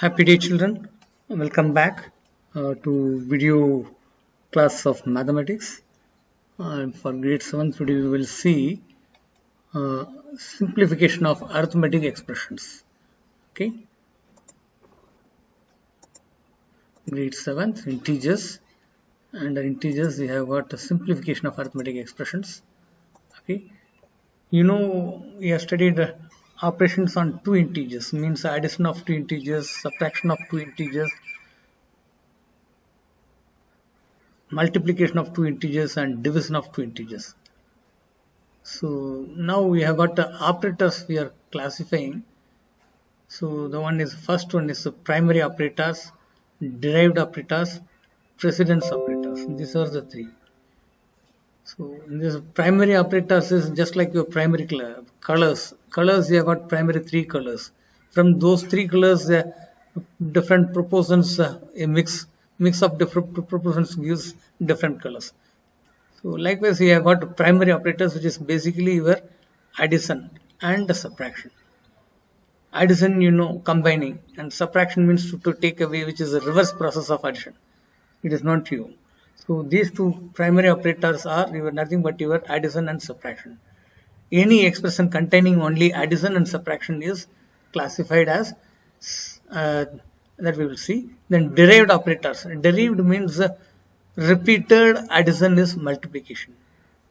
Happy day, children. Welcome back to video class of mathematics. For grade 7, today we will see uh, simplification of arithmetic expressions. Okay, grade 7, integers. Under integers, we have got a simplification of arithmetic expressions. Okay, we have studied operations on two integers, means addition of two integers, subtraction of two integers, multiplication of two integers, and division of two integers. So now we have got the operators we are classifying. So the first one is the primary operators, derived operators, precedence operators. These are the three. So in this primary operators is just like your primary colors. Colors, you have got primary three colors. From those three colors, different proportions, a mix of different proportions gives different colors. So likewise, we have got primary operators, which is basically your addition and subtraction. Addition, combining, and subtraction means to take away, which is a reverse process of addition. It is not you. So these two primary operators are nothing but your addition and subtraction. Any expression containing only addition and subtraction is classified as that we will see. Then derived operators. Derived means repeated addition is multiplication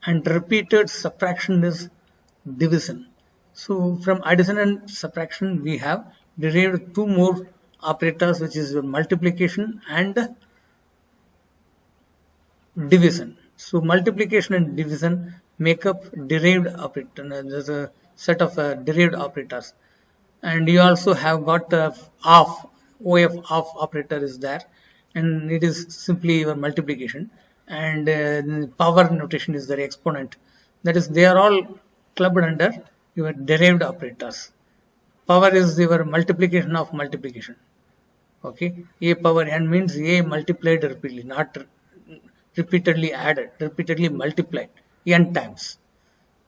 and repeated subtraction is division. So from addition and subtraction we have derived two more operators, which is multiplication and division. So multiplication and division make up derived operator. There's a set of derived operators, and you also have got half. OF operator is there, and it is simply your multiplication, and power notation is their exponent. That is, they are all clubbed under your derived operators. Power is your multiplication of multiplication. Okay, a power n means a multiplied repeatedly, not repeatedly added, repeatedly multiplied n times.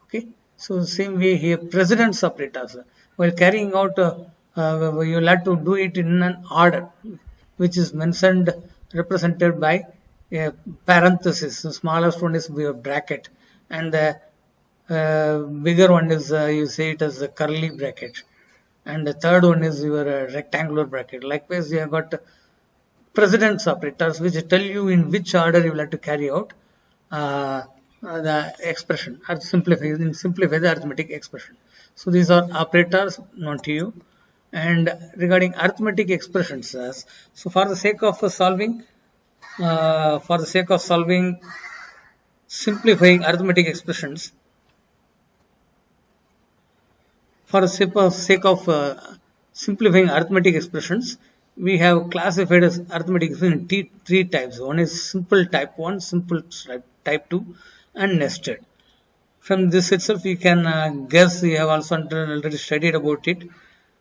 Okay, so same way here, precedence operators. While carrying out, you'll have to do it in an order, which is mentioned, represented by a parenthesis. The smallest one is your bracket, and the bigger one is you say it as a curly bracket, and the third one is your rectangular bracket. Likewise, you have got precedence operators, which tell you in which order you will have to carry out the expression or simplify the arithmetic expression. So these are operators known to you. And regarding arithmetic expressions, so for the sake of solving simplifying arithmetic expressions, for the sake of simplifying arithmetic expressions, we have classified as arithmetic in three types. One is simple type 1, simple type 2, and nested. From this itself, you can guess, you have also already studied about it.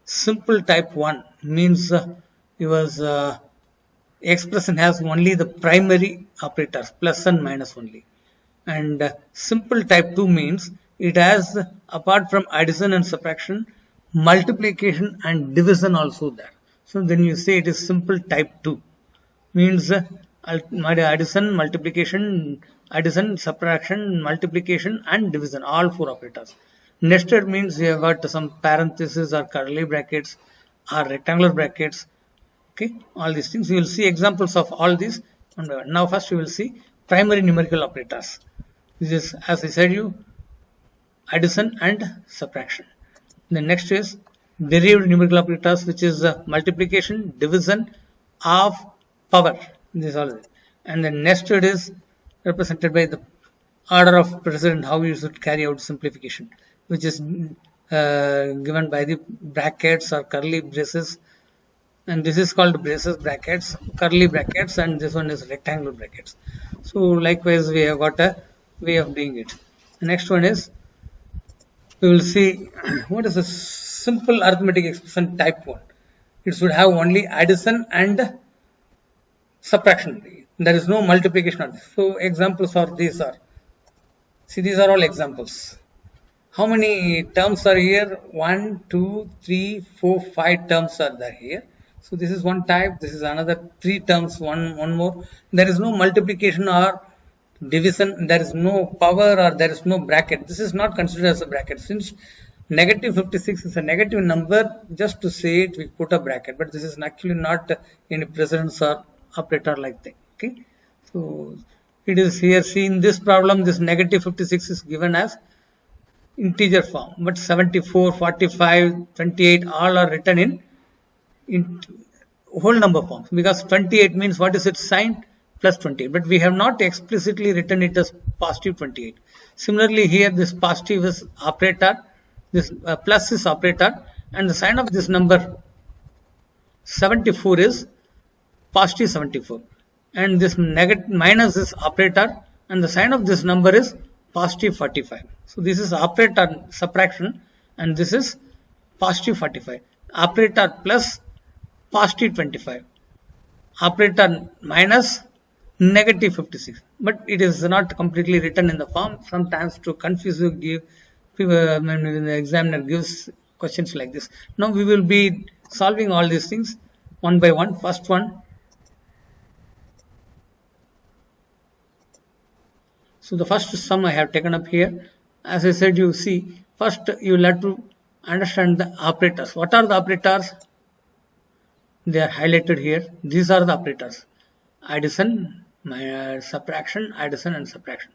Simple type 1 means your expression has only the primary operators, plus and minus only. And simple type 2 means it has, apart from addition and subtraction, multiplication and division also there. So then you say it is simple type 2, means addition, multiplication, addition, subtraction, multiplication, and division, all four operators. Nested means you have got some parentheses or curly brackets or rectangular brackets. Okay, all these things. You will see examples of all these. Now first we will see primary numerical operators. This is, as I said you, addition and subtraction. The next is derived numerical operators, which is multiplication, division, of power. This all. And the nested is represented by the order of precedence, how you should carry out simplification, which is given by the brackets or curly braces, and this is called braces, brackets, curly brackets, and this one is rectangular brackets. So likewise, we have got a way of doing it. The next one is, we will see what is a simple arithmetic expression type 1. It should have only addition and subtraction. There is no multiplication on this. So examples are these are. See, these are all examples. How many terms are here? 1, 2, 3, 4, 5 terms are there here. So this is one type. This is another three terms. One more. There is no multiplication or division. There is no power or there is no bracket. This is not considered as a bracket. Since negative 56 is a negative number, just to say it, we put a bracket. But this is actually not any precedence or operator like that. Okay. So it is here. See, in this problem, this negative 56 is given as integer form, but 74, 45, 28 all are written in whole number forms, because 28 means what is its sign? Plus 28, but we have not explicitly written it as positive 28. Similarly, here this positive is operator, this plus is operator, and the sign of this number 74 is positive 74, and this negative minus is operator, and the sign of this number is positive 45. So this is operator subtraction, and this is positive 45. Operator plus positive 25. Operator minus negative 56. But it is not completely written in the form. Sometimes to confuse you, give when the examiner gives questions like this. Now we will be solving all these things one by one. First one. So the first sum I have taken up here. As I said, you see, first you will have to understand the operators. What are the operators? They are highlighted here. These are the operators: addition, subtraction, addition and subtraction.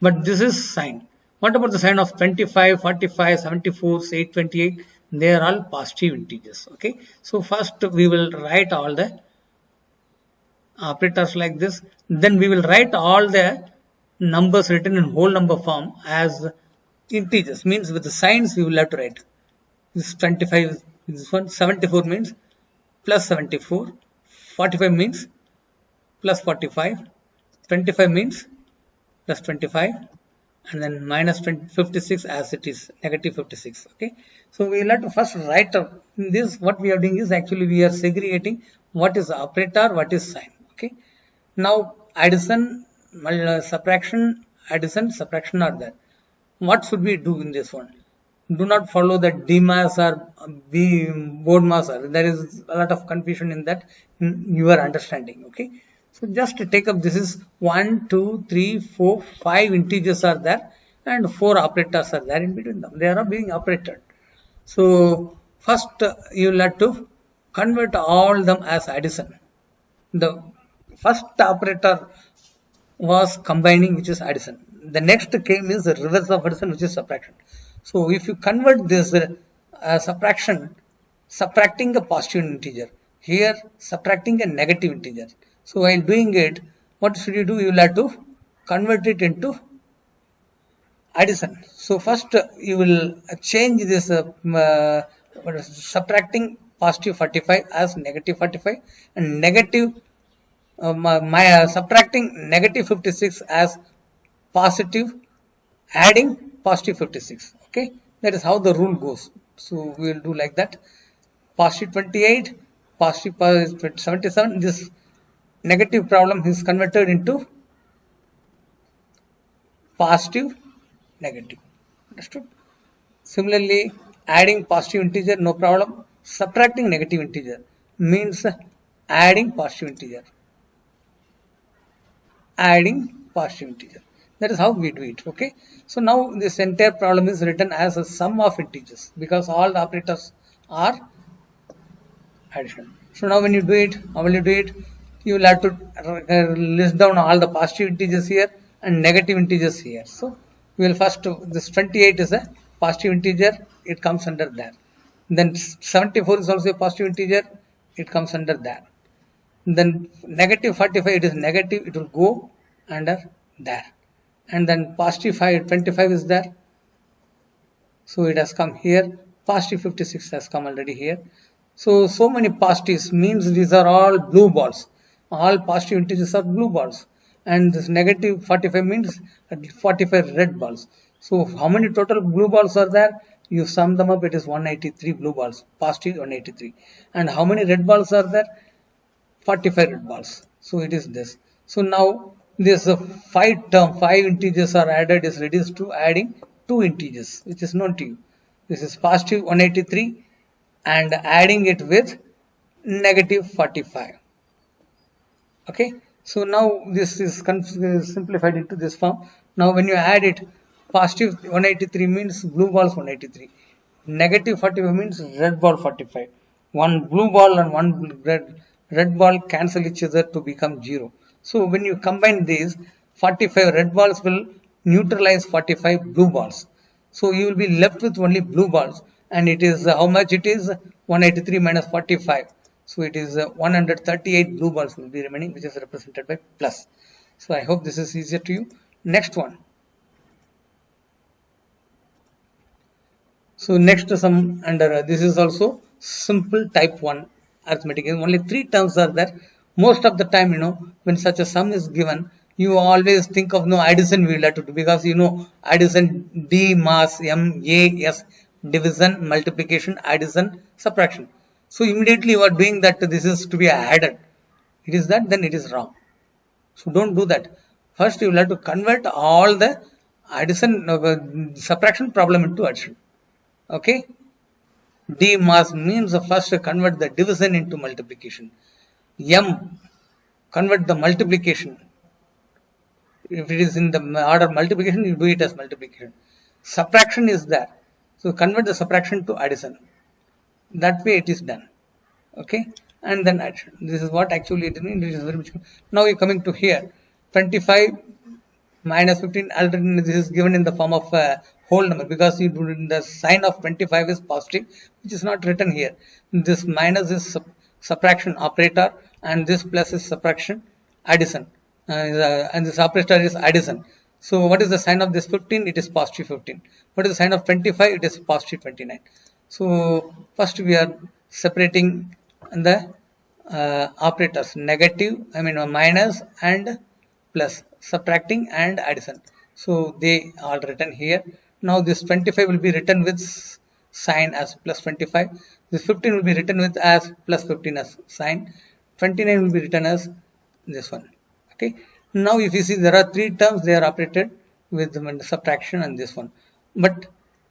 But this is sign. What about the sign of 25, 45, 74, 828? They are all positive integers. Okay. So first we will write all the operators like this. Then we will write all the numbers written in whole number form as integers. Means with the signs we will have to write. This 25, this one 74 means plus 74, 45 means plus 45, 25 means plus 25, and then minus 56 as it is negative 56. Okay, so we will have to first write up this. What we are doing is actually we are segregating what is operator, what is sign. Okay, now addition, subtraction, addition, subtraction are there. What should we do in this one? Do not follow the DMAS or BODMAS. There is a lot of confusion in that, in your understanding. Okay, so just to take up, this is 1, 2, 3, 4, 5 integers are there, and 4 operators are there in between them. They are being operated. So first you will have to convert all them as addition. The first operator was combining, which is addition. The next came is the reverse of addition, which is subtraction. So if you convert this subtraction, subtracting a positive integer, here subtracting a negative integer. So while doing it, what should you do? You will have to convert it into addition. So first you will change this subtracting positive 45 as negative 45, and negative subtracting negative 56 as positive, adding positive 56. Okay, that is how the rule goes. So we will do like that. Positive 28, positive 77. This negative problem is converted into positive negative. Understood? Similarly, adding positive integer, no problem. Subtracting negative integer means adding positive integer. Adding positive integer. That is how we do it. Okay. So now this entire problem is written as a sum of integers, because all the operators are addition. So now when you do it, how will you do it? You will have to list down all the positive integers here and negative integers here. So we will first, this 28 is a positive integer, it comes under that. Then 74 is also a positive integer, it comes under that. Then negative 45, it is negative, it will go under there. And then positive 25 is there, so it has come here. Positive 56 has come already here. So many positives means these are all blue balls. All positive integers are blue balls, and this negative 45 means 45 red balls. So how many total blue balls are there? You sum them up, it is 183 blue balls, positive 183. And how many red balls are there? 45 red balls. So it is this. So now this 5 integers are added is reduced to adding 2 integers, which is known to you. This is positive 183 and adding it with negative 45. Okay, so now this is simplified into this form. Now when you add it, positive 183 means blue balls 183, negative 45 means red ball 45. One blue ball and one red ball cancel each other to become 0. So when you combine these, 45 red balls will neutralize 45 blue balls. So you will be left with only blue balls, and it is how much it is, 183 minus 45. So it is 138 blue balls will be remaining, which is represented by plus. So I hope this is easier to you. Next one. So next sum under this is also simple type 1 arithmetic. Only three terms are there. Most of the time, when such a sum is given, you always think of no addition we will have to do, because addition, D mass, M A S, division, multiplication, addition, subtraction. So immediately you are doing that this is to be added. It is that, then it is wrong. So don't do that. First you will have to convert all the addition subtraction problem into addition. Okay. D mass means first convert the division into multiplication. M, convert the multiplication. If it is in the order multiplication, you do it as multiplication. Subtraction is there. So convert the subtraction to addition. That way it is done. Okay. And then addition. This is what actually it means. It is very much. Now you're coming to here. 25 minus 15, already this is given in the form of a whole number, because the sign of 25 is positive, which is not written here. This minus is subtraction operator, and this plus is subtraction addition, and this operator is addition. So what is the sign of this 15? It is positive 15. What is the sign of 25? It is positive 29. So first we are separating the operators, negative, minus and plus, subtracting and addition. So they are written here. Now this 25 will be written with sign as plus 25. This 15 will be written with as plus 15 as sign. 29 will be written as this one. Okay. Now if you see, there are three terms, they are operated with the subtraction and this one. But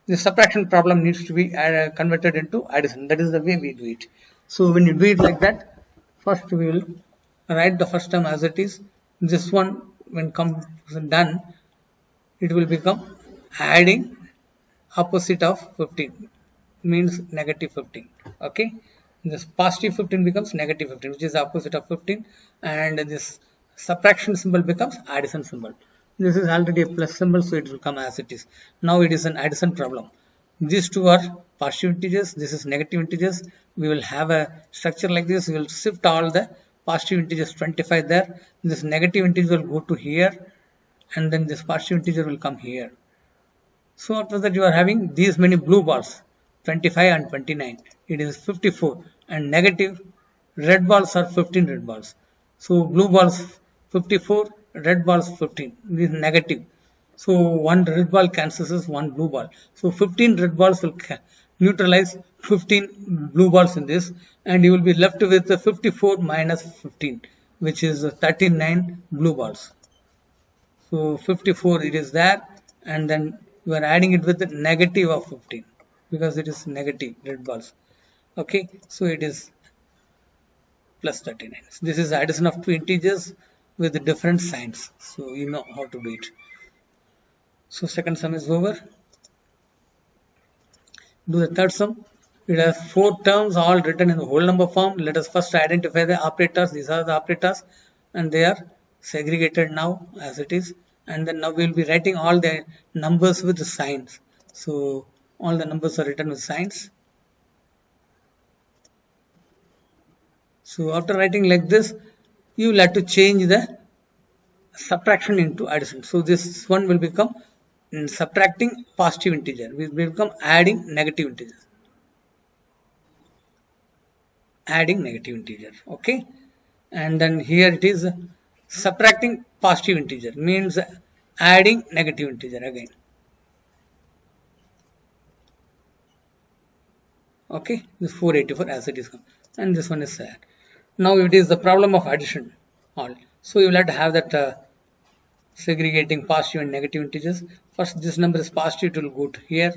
the subtraction problem needs to be converted into addition. That is the way we do it. So when you do it like that, first we will write the first term as it is. This one, when done, it will become adding opposite of 15, means negative 15. Okay, this positive 15 becomes negative 15, which is the opposite of 15, and this subtraction symbol becomes addition symbol. This is already a plus symbol, so it will come as it is. Now it is an addition problem. These two are positive integers, this is negative integers. We will have a structure like this. We will shift all the positive integers 25 there. This negative integer will go to here, and then this positive integer will come here. So after that you are having these many blue balls, 25 and 29. It is 54, and negative red balls are 15 red balls. So blue balls 54, red balls 15. This is negative. So one red ball cancels one blue ball. So 15 red balls will neutralize 15 blue balls in this, and you will be left with 54 minus 15, which is 39 blue balls. So 54 it is there, and then you are adding it with the negative of 15, because it is negative red balls. Okay, so it is plus 39. So this is addition of two integers with different signs. So you know how to do it. So second sum is over. Do the third sum. It has four terms all written in the whole number form. Let us first identify the operators. These are the operators, and they are segregated now as it is. And then now we will be writing all the numbers with the signs. So all the numbers are written with signs. So after writing like this, you will have to change the subtraction into addition. So this one will become subtracting positive integer. We will become adding negative integer. Adding negative integer. Okay, and then here it is subtracting positive integer, means adding negative integer again. Okay, this 484 as it is, and this one is sad. Now it is the problem of addition all. So you will have to have that segregating positive and negative integers. First this number is positive, it will go to here.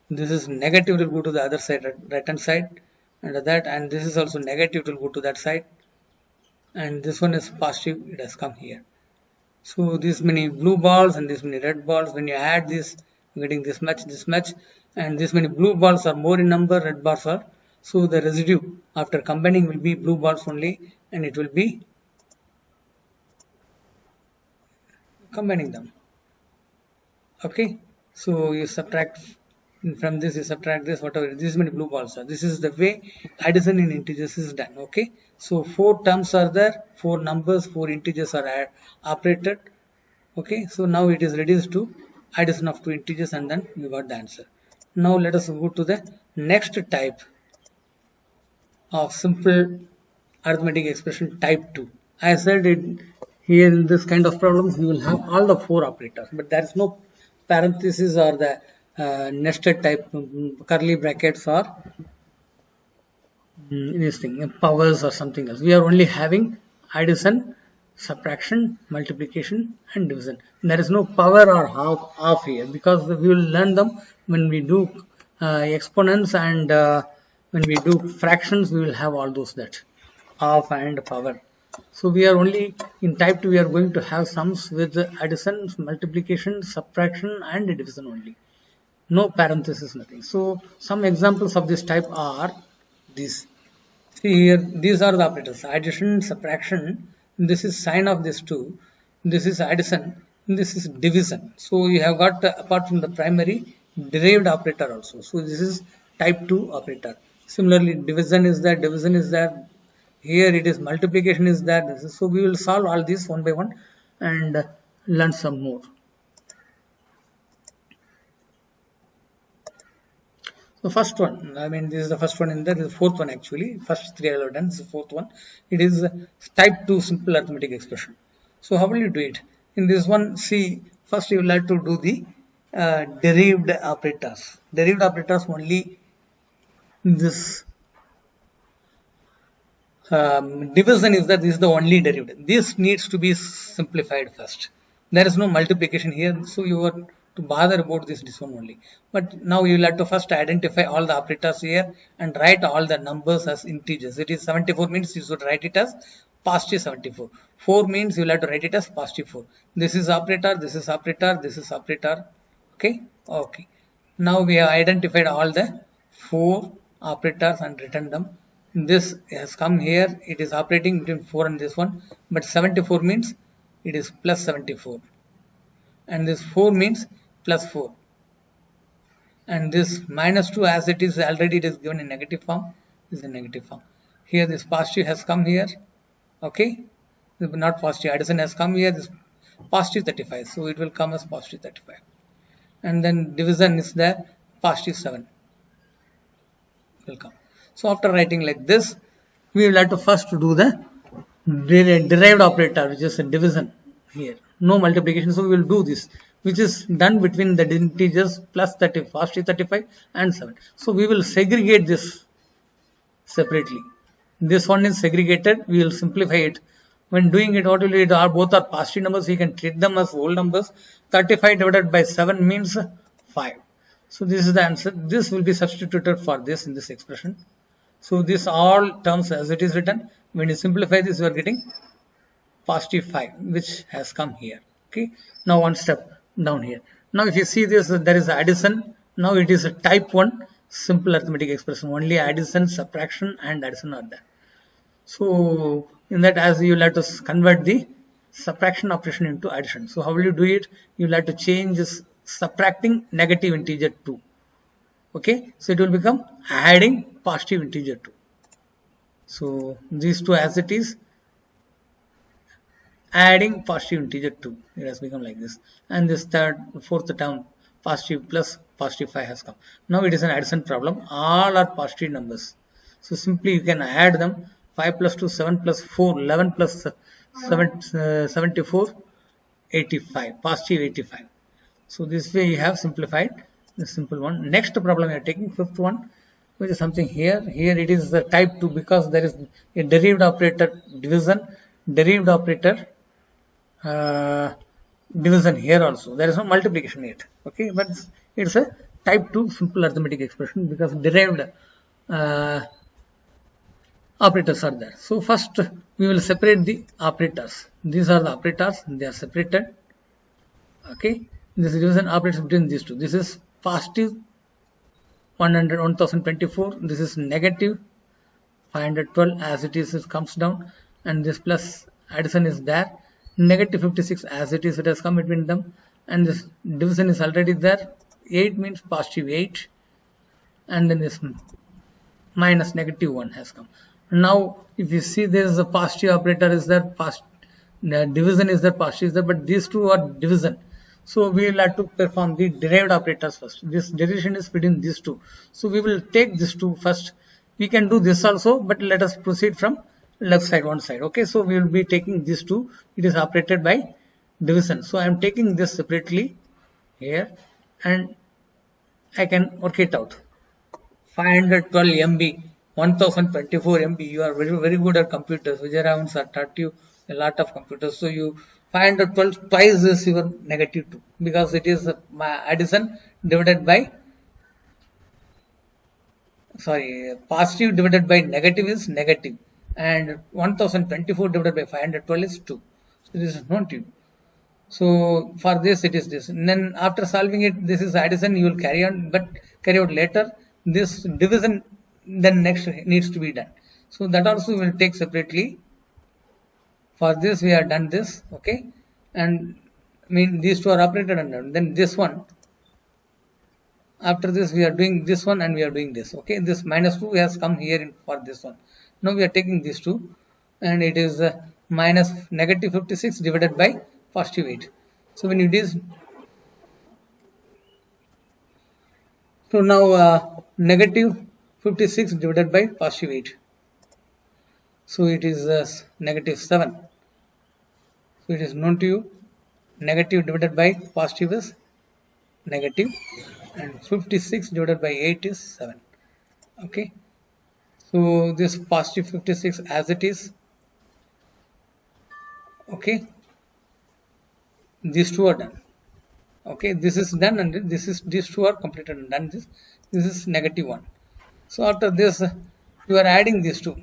This is negative, it will go to the other side, right hand side. under that, and this is also negative, it will go to that side, and this one is positive, it has come here. So this many blue balls and this many red balls, when you add this, you're getting this much, and this many blue balls are more in number, red balls are, so the residue after combining will be blue balls only, and it will be combining them. Okay, so you subtract from this, you subtract this, whatever, this many blue balls are. This is the way addition in integers is done. Okay, so 4 terms are there, 4 numbers, 4 integers are operated. Okay, so now it is reduced to addition of 2 integers, and then you got the answer. Now let us go to the next type of simple arithmetic expression, type 2. I said it here in this kind of problems you will have all the 4 operators, but there is no parenthesis or the nested type, curly brackets or this thing, powers or something else. We are only having addition, subtraction, multiplication and division. There is no power or half here, because we will learn them when we do exponents, and when we do fractions we will have all those, that half and power. So we are only in type 2, we are going to have sums with addition, multiplication, subtraction and division only. No parenthesis, nothing. So some examples of this type are these. See here, these are the operators: addition, subtraction. This is sign of this 2. This is addition. This is division. So you have got apart from the primary, derived operator also. So this is type 2 operator. Similarly, division is there. Division is there. Here it is multiplication is there. So we will solve all these one by one and learn some more. The first one, I mean, this is the first one in there, this is the fourth one actually. First 3 I have done, this is the fourth one. It is type 2 simple arithmetic expression. So how will you do it? In this one, see, first you will have to do the derived operators. Derived operators only this division is that this is the only derived. This needs to be simplified first. There is no multiplication here, so you are to bother about this one only. But now you will have to first identify all the operators here and write all the numbers as integers. It is 74 means you should write it as positive 74. 4 means you will have to write it as positive 4. This is operator, this is operator, this is operator. Okay, okay. Now we have identified all the 4 operators and written them. This has come here, it is operating between 4 and this one, but 74 means it is plus 74, and this 4 means plus 4, and this minus 2, as it is already, it is given in negative form, is in negative form. Here this positive has come here, okay, not positive, addition has come here, this positive 35, so it will come as positive 35, and then division is there, positive 7 will come. So after writing like this, we will have to first do the derived operator, which is a division here. No multiplication, so we will do this, which is done between the integers plus 30, positive 35 and 7. So we will segregate this separately. This one is segregated, we will simplify it. When doing it, what will it are? Both are positive numbers, so you can treat them as whole numbers. 35 divided by 7 means 5. So this is the answer. This will be substituted for this in this expression. So this all terms as it is written, when you simplify this, you are getting positive 5, which has come here. Okay. Now one step down here. Now if you see this, there is addition. Now it is a type 1 simple arithmetic expression. Only addition, subtraction and addition are there. So in that, as you will have to convert the subtraction operation into addition. So how will you do it? You will have to change this subtracting negative integer 2. Okay, so it will become adding positive integer 2. So these two as it is, adding positive integer 2, it has become like this, and this fourth term positive plus positive 5 has come. Now it is an addition problem, all are positive numbers, so simply you can add them. 5 plus 2, 7 plus 4, 11 plus 7, 74, 85, positive 85. So this way you have simplified the simple one. Next problem you are taking, fifth one, which is something here. Here it is the type 2, because there is a derived operator division, derived operator division here also. There is no multiplication yet. Okay, but it's a type 2 simple arithmetic expression, because derived operators are there. So first we will separate the operators. These are the operators, they are separated. Okay, this is division operators between these two. This is positive 1024, this is negative 512 as it is, it comes down, and this plus addition is there. Negative 56 as it is, it has come between them, and this division is already there. 8 means positive 8, and then this minus negative 1 has come. Now if you see, there is a positive operator is there, division is there, positive is there, but these two are division. So we will have to perform the derived operators first. This derivation is between these two. So we will take these two first. We can do this also, but let us proceed from left side, one side. Okay, so we will be taking these two. It is operated by division. So I am taking this separately here, and I can work it out. 512 MB, 1024 MB. You are very good at computers. Vijay Ravan sir taught you a lot of computers. So you 512 twice is your negative 2, because it is addition divided by, sorry, positive divided by negative is negative, and 1024 divided by 512 is 2. So this is known to you. So for this it is this, and then after solving it, this is addition you will carry on, but carry out later. This division then next needs to be done. So that also we will take separately. For this we have done this, okay, and I mean these two are operated on. Then this one, after this we are doing this one and we are doing this, okay. This minus 2 has come here for this one. Now we are taking these two, and it is minus negative 56 divided by positive 8. So when it is, so now negative 56 divided by positive 8, so it is negative 7. So it is known to you, negative divided by positive is negative, and 56 divided by 8 is 7. Okay, so this positive 56 as it is. Okay, these two are done. Okay, this is done, and this is, these two are completed and done. This is negative 1. So after this you are adding these two.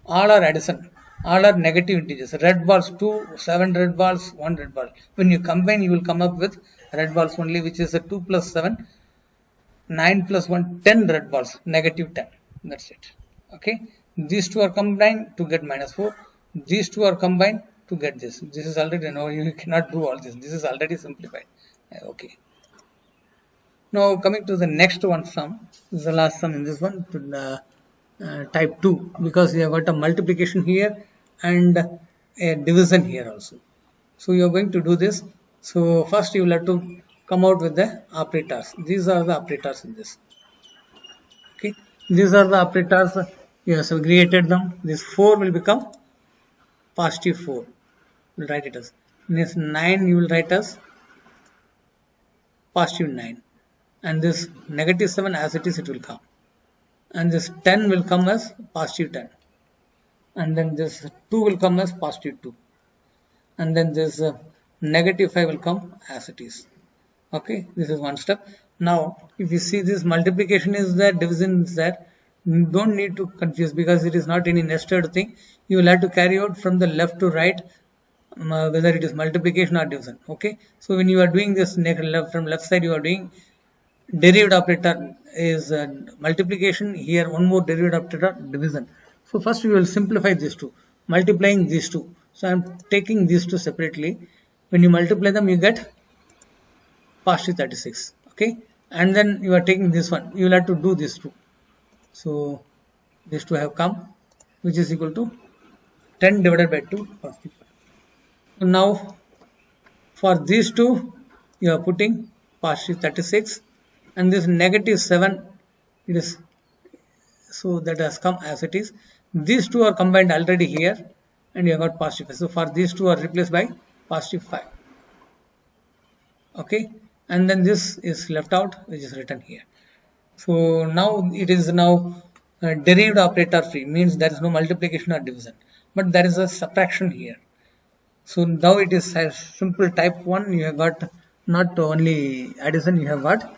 All are addition, all are negative integers. Red balls 2, 7 red balls, 1 red ball. When you combine, you will come up with red balls only, which is a 2 plus 7, 9 plus 1, 10 red balls, negative 10. That's it. Okay, these two are combined to get minus 4. These two are combined to get this. This is already, no, you cannot do all this. This is already simplified. Okay. Now coming to the next one sum. This is the last sum in this one, to type 2, because we have got a multiplication here and a division here also. So you are going to do this. So first you will have to come out with the operators. These are the operators in this. Okay, these are the operators. You have segregated them. This 4 will become positive 4. We'll write it as this 9. You will write as positive 9, and this negative 7 as it is, it will come, and this 10 will come as positive 10, and then this 2 will come as positive 2, and then this negative 5 will come as it is. Okay, this is one step. Now if you see, this multiplication is there, division is there, you don't need to confuse, because it is not any nested thing. You will have to carry out from the left to right, whether it is multiplication or division. Okay, so when you are doing this from left side, you are doing derived operator is multiplication, here one more derived operator, division. So first we will simplify these two, multiplying these two. So I am taking these two separately. When you multiply them, you get positive 36. Okay, and then you are taking this one, you will have to do this two. So these two have come, which is equal to 10 divided by 2, positive 5. So now for these two you are putting positive 36, and this negative 7, it is, so that has come as it is. These two are combined already here, and you have got positive 5. So for these two are replaced by positive 5. Okay, and then this is left out, which is written here. So now it is now derived operator free, means there is no multiplication or division, but there is a subtraction here. So now it is a simple type 1. You have got not only addition, you have got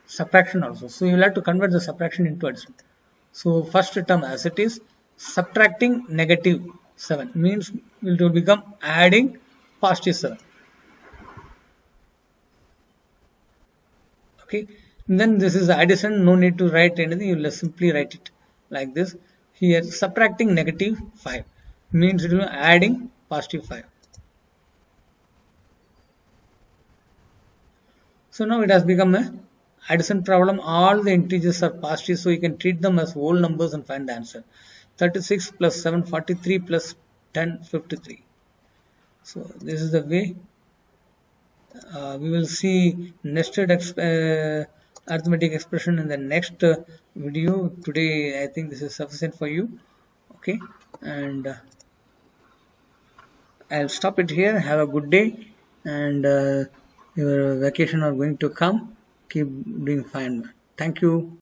subtraction also. So you will have to convert the subtraction into addition. So first term as it is, subtracting negative 7 means it will become adding positive 7. Okay, then this is addition, no need to write anything, you will simply write it like this. Here subtracting negative 5 means it will be adding positive 5. So now it has become a addition problem. All the integers are positive, so you can treat them as whole numbers and find the answer. 36 plus 7 43 plus 10 53. So this is the way. We will see nested arithmetic expression in the next video. Today I think this is sufficient for you. Okay, and I'll stop it here. Have a good day, and your vacation are going to come. Keep doing fine. Thank you.